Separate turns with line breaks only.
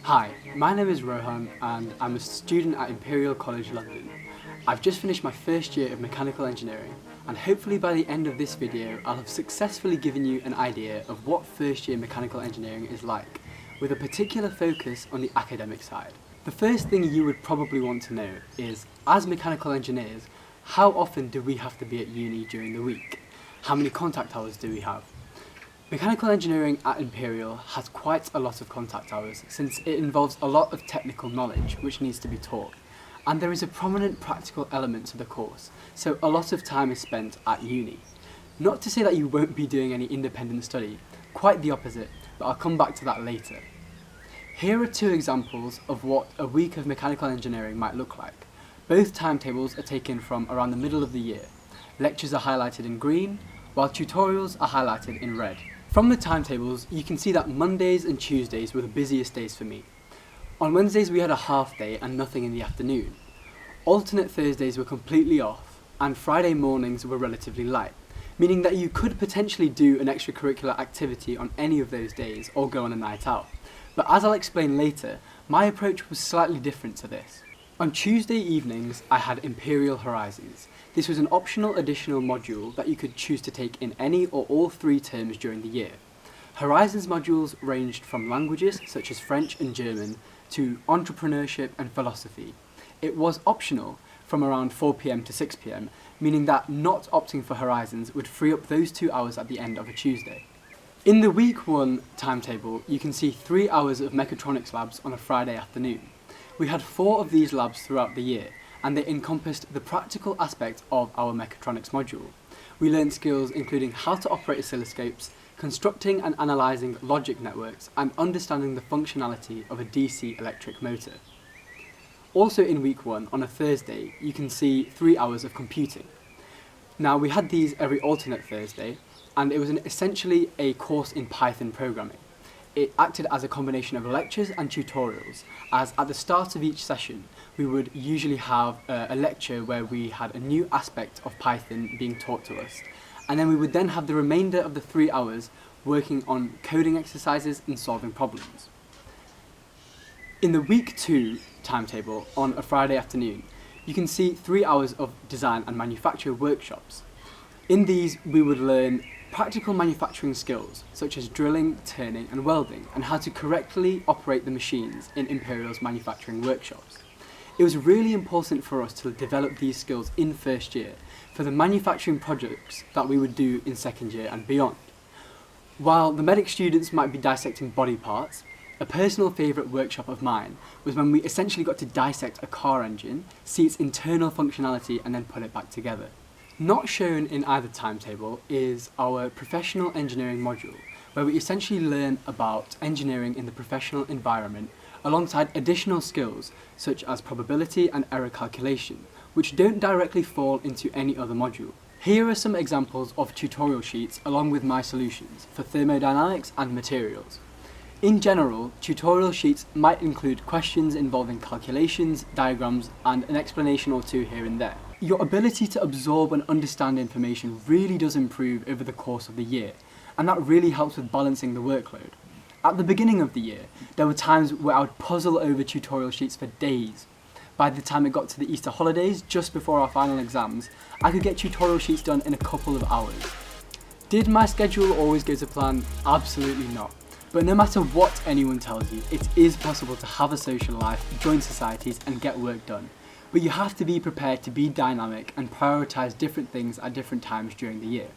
Hi, my name is Rohan and I'm a student at Imperial College London. I've just finished my first year of mechanical engineering and hopefully by the end of this video I'll have successfully given you an idea of what first year mechanical engineering is like, with a particular focus on the academic side. The first thing you would probably want to know is, as mechanical engineers, how often do we have to be at uni during the week? How many contact hours do we have? Mechanical engineering at Imperial has quite a lot of contact hours since it involves a lot of technical knowledge which needs to be taught, and there is a prominent practical element to the course, so a lot of time is spent at uni. Not to say that you won't be doing any independent study, quite the opposite, but I'll come back to that later. Here are two examples of what a week of mechanical engineering might look like. Both timetables are taken from around the middle of the year. Lectures are highlighted in green, while tutorials are highlighted in red. From the timetables, you can see that Mondays and Tuesdays were the busiest days for me. On Wednesdays we had a half day and nothing in the afternoon. Alternate Thursdays were completely off, and Friday mornings were relatively light, meaning that you could potentially do an extracurricular activity on any of those days or go on a night out. But as I'll explain later, my approach was slightly different to this. On Tuesday evenings, I had Imperial Horizons. This was an optional additional module that you could choose to take in any or all 3 terms during the year. Horizons modules ranged from languages such as French and German to entrepreneurship and philosophy. It was optional from around 4 PM to 6 PM, meaning that not opting for Horizons would free up those 2 hours at the end of a Tuesday. In the week 1 timetable, you can see 3 hours of mechatronics labs on a Friday afternoon. We had 4 of these labs throughout the year, and they encompassed the practical aspect of our mechatronics module. We learned skills including how to operate oscilloscopes, constructing and analysing logic networks, and understanding the functionality of a DC electric motor. Also in week 1, on a Thursday, you can see 3 hours of computing. Now, we had these every alternate Thursday, and it was essentially a course in Python programming. It acted as a combination of lectures and tutorials, as at the start of each session we would usually have a lecture where we had a new aspect of Python being taught to us, and then we would then have the remainder of the 3 hours working on coding exercises and solving problems. In the week 2 timetable, on a Friday afternoon, you can see 3 hours of design and manufacture workshops. In these we would learn practical manufacturing skills such as drilling, turning and welding, and how to correctly operate the machines in Imperial's manufacturing workshops. It was really important for us to develop these skills in first year for the manufacturing projects that we would do in second year and beyond. While the medic students might be dissecting body parts, a personal favourite workshop of mine was when we essentially got to dissect a car engine, see its internal functionality and then put it back together. Not shown in either timetable is our professional engineering module, where we essentially learn about engineering in the professional environment alongside additional skills such as probability and error calculation, which don't directly fall into any other module. Here are some examples of tutorial sheets along with my solutions for thermodynamics and materials. In general, tutorial sheets might include questions involving calculations, diagrams, and an explanation or two here and there. Your ability to absorb and understand information really does improve over the course of the year, and that really helps with balancing the workload. At the beginning of the year, there were times where I would puzzle over tutorial sheets for days. By the time it got to the Easter holidays, just before our final exams, I could get tutorial sheets done in a couple of hours. Did my schedule always go to plan? Absolutely not. But no matter what anyone tells you, it is possible to have a social life, join societies and get work done. But you have to be prepared to be dynamic and prioritise different things at different times during the year.